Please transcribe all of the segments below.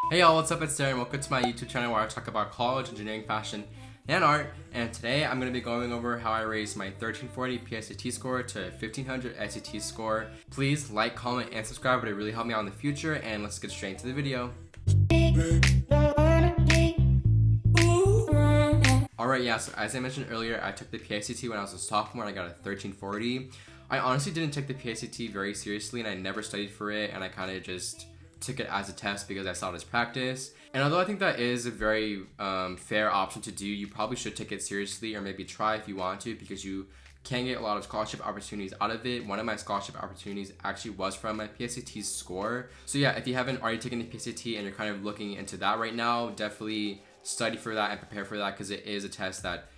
Hey y'all, what's up? It's Darren. Welcome to my YouTube channel where I talk about college, engineering, fashion, and art. And today I'm going to be going over how I raised my 1340 PSAT score to 1500 SAT score. Please like, comment, and subscribe. It would really help me out in the future. And let's get straight into the video. Alright, yeah, so as I mentioned earlier, I took the PSAT when I was a sophomore and I got a 1340. I honestly didn't take the PSAT very seriously and I never studied for it, and I kind of just took it as a test because I saw it as practice. And although I think that is a very fair option to do, you probably should take it seriously or maybe try if you want to, because you can get a lot of scholarship opportunities out of it. One of my scholarship opportunities actually was from my PSAT score. So yeah, if you haven't already taken the PSAT and you're kind of looking into that right now, definitely study for that and prepare for that, because it is a test that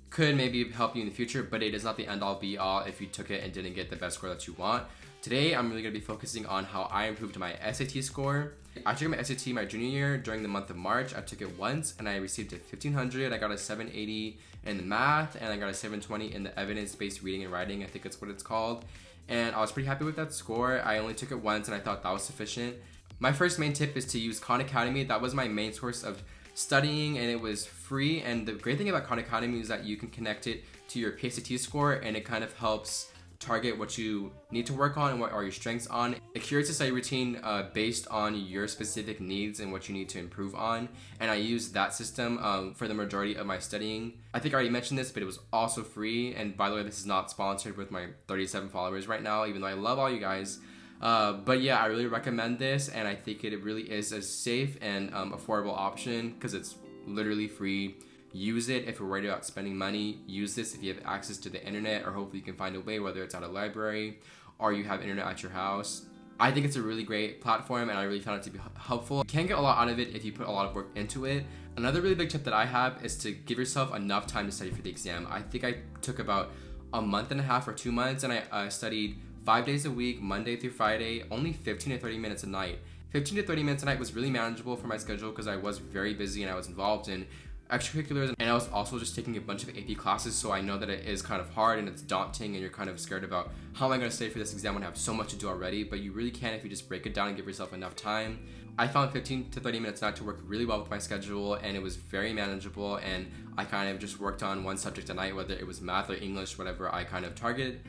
could maybe help you in the future, but it is not the end all be all if you took it and didn't get the best score that you want. Today, I'm really going to be focusing on how I improved my SAT score. I took my SAT my junior year during the month of March. I took it once and I received a 1500. I got a 780 in the math and I got a 720 in the evidence-based reading and writing. I think that's what it's called. And I was pretty happy with that score. I only took it once and I thought that was sufficient. My first main tip is to use Khan Academy. That was my main source of studying and it was free. And the great thing about Khan Academy is that you can connect it to your PSAT score and it kind of helps target what you need to work on and what are your strengths on. It curates a study routine based on your specific needs and what you need to improve on, and I use that system for the majority of my studying. I think I already mentioned this, but it was also free, and by the way, this is not sponsored with my 37 followers right now, even though I love all you guys. But yeah, I really recommend this, and I think it really is a safe and affordable option because it's literally free. Use it if you're worried about spending money. Use this if you have access to the internet, or hopefully you can find a way, whether it's at a library or you have internet at your house. I think it's a really great platform and I really found it to be helpful. You can get a lot out of it if you put a lot of work into it. Another really big tip that I have is to give yourself enough time to study for the exam. I think I took about a month and a half or 2 months and I studied 5 days a week, Monday through Friday, only 15 to 30 minutes a night. 15 to 30 minutes a night was really manageable for my schedule because I was very busy and I was involved in extracurriculars, and I was also just taking a bunch of AP classes, so I know that it is kind of hard and it's daunting and you're kind of scared about how am I going to study for this exam when I have so much to do already, but you really can if you just break it down and give yourself enough time. I found 15 to 30 minutes not to work really well with my schedule, and it was very manageable, and I kind of just worked on one subject a night, whether it was math or English, whatever I kind of targeted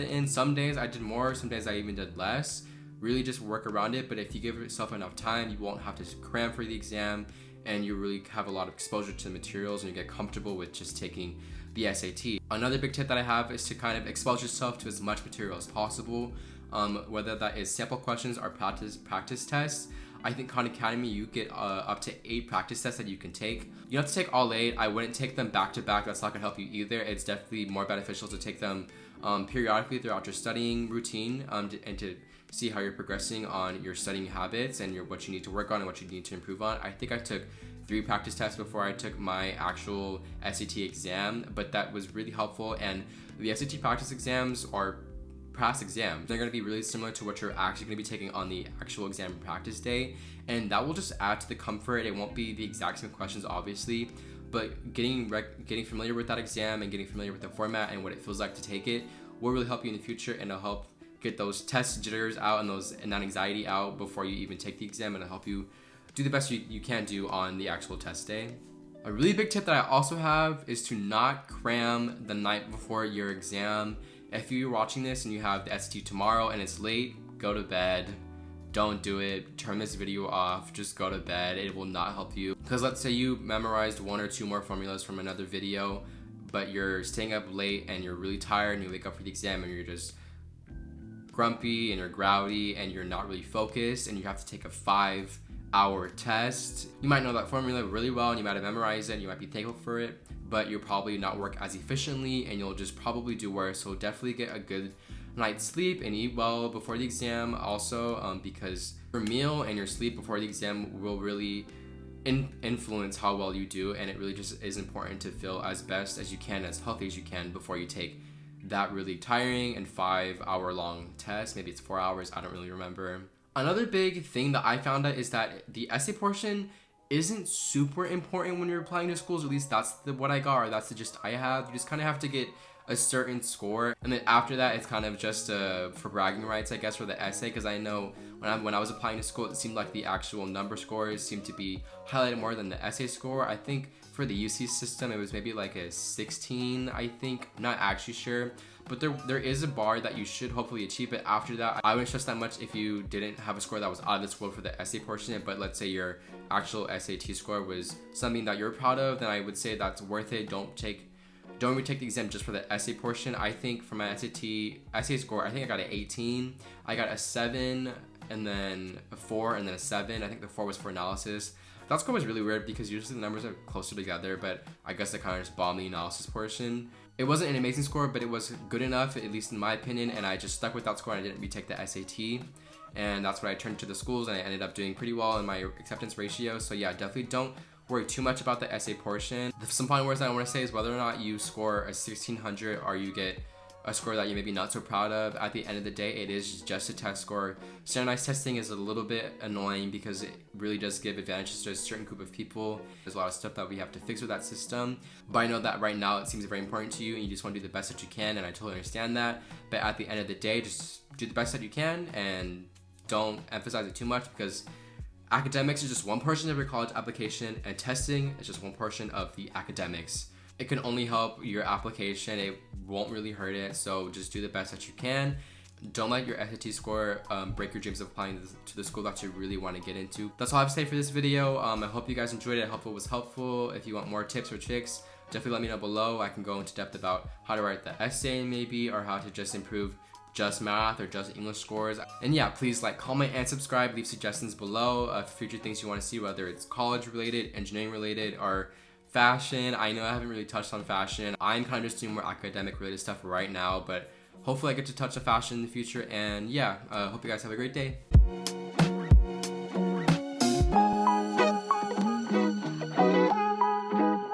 in. Some days I did more, some days I even did less. Really just work around it, but if you give yourself enough time, you won't have to cram for the exam, and you really have a lot of exposure to the materials and you get comfortable with just taking the SAT. Another big tip that I have is to kind of expose yourself to as much material as possible, whether that is sample questions or practice tests. I think Khan Academy, you get up to 8 practice tests that you can take. You don't have to take all 8. I wouldn't take them back to back. That's not gonna help you either. It's definitely more beneficial to take them periodically throughout your studying routine, and to see how you're progressing on your studying habits and what you need to work on and what you need to improve on. I think I took 3 practice tests before I took my actual SAT exam, but that was really helpful. And the SAT practice exams are past exams. They're going to be really similar to what you're actually going to be taking on the actual exam practice day, and that will just add to the comfort. It won't be the exact same questions, obviously, but getting familiar with that exam and getting familiar with the format and what it feels like to take it will really help you in the future, and it'll help get those test jitters out and that anxiety out before you even take the exam, and it'll help you do the best you can do on the actual test day. A really big tip that I also have is to not cram the night before your exam. If you're watching this and you have the SAT tomorrow and it's late, go to bed. Don't do it. Turn this video off. Just go to bed. It will not help you. Because let's say you memorized 1 or 2 more formulas from another video, but you're staying up late and you're really tired and you wake up for the exam and you're just grumpy and you're grouty and you're not really focused and you have to take a 5-hour test. You might know that formula really well and you might have memorized it and you might be thankful for it, but you'll probably not work as efficiently and you'll just probably do worse. So definitely get a good night's sleep and eat well before the exam also, because your meal and your sleep before the exam will really influence how well you do, and it really just is important to feel as best as you can, as healthy as you can before you take that really tiring and 5-hour long test. Maybe it's 4 hours, I don't really remember. Another big thing that I found out is that the essay portion isn't super important when you're applying to schools. At least that's what I got, or that's the gist I have. You just kind of have to get a certain score, and then after that it's kind of just for bragging rights, I guess, for the essay, because I know when I was applying to school, it seemed like the actual number scores seemed to be highlighted more than the essay score. I think for the UC system it was maybe like a 16, I think. I'm not actually sure, but there is a bar that you should hopefully achieve. But after that, I wouldn't stress that much if you didn't have a score that was out of this world for the essay portion. But let's say your actual SAT score was something that you're proud of, then I would say that's worth it. Don't retake the exam just for the essay portion. I think for my essay score, I think I got an 18. I got a 7, and then a 4, and then a 7. I think the 4 was for analysis. That score was really weird because usually the numbers are closer together, but I guess I kind of just bombed the analysis portion. It wasn't an amazing score, but it was good enough, at least in my opinion, and I just stuck with that score and I didn't retake the SAT. And that's what I turned to the schools, and I ended up doing pretty well in my acceptance ratio. So yeah, definitely don't worry too much about the essay portion. Some final words that I want to say is whether or not you score a 1600 or you get a score that you're maybe not so proud of, at the end of the day, it is just a test score. Standardized testing is a little bit annoying because it really does give advantages to a certain group of people. There's a lot of stuff that we have to fix with that system, but I know that right now it seems very important to you and you just want to do the best that you can, and I totally understand that. But at the end of the day, just do the best that you can and don't emphasize it too much, because academics is just one portion of your college application and testing is just one portion of the academics. It can only help your application. It won't really hurt it. So just do the best that you can. Don't let your SAT score break your dreams of applying to the school that you really want to get into. That's all I have to say for this video. I hope you guys enjoyed it. I hope it was helpful. If you want more tips or tricks, definitely let me know below. I can go into depth about how to write the essay maybe, or how to just improve just math or just English scores. And yeah, please like, comment, and subscribe. Leave suggestions below of future things you want to see, whether it's college related, engineering related, or fashion. I know I haven't really touched on fashion. I'm kind of just doing more academic related stuff right now, but hopefully I get to touch on fashion in the future. And yeah, hope you guys have a great day.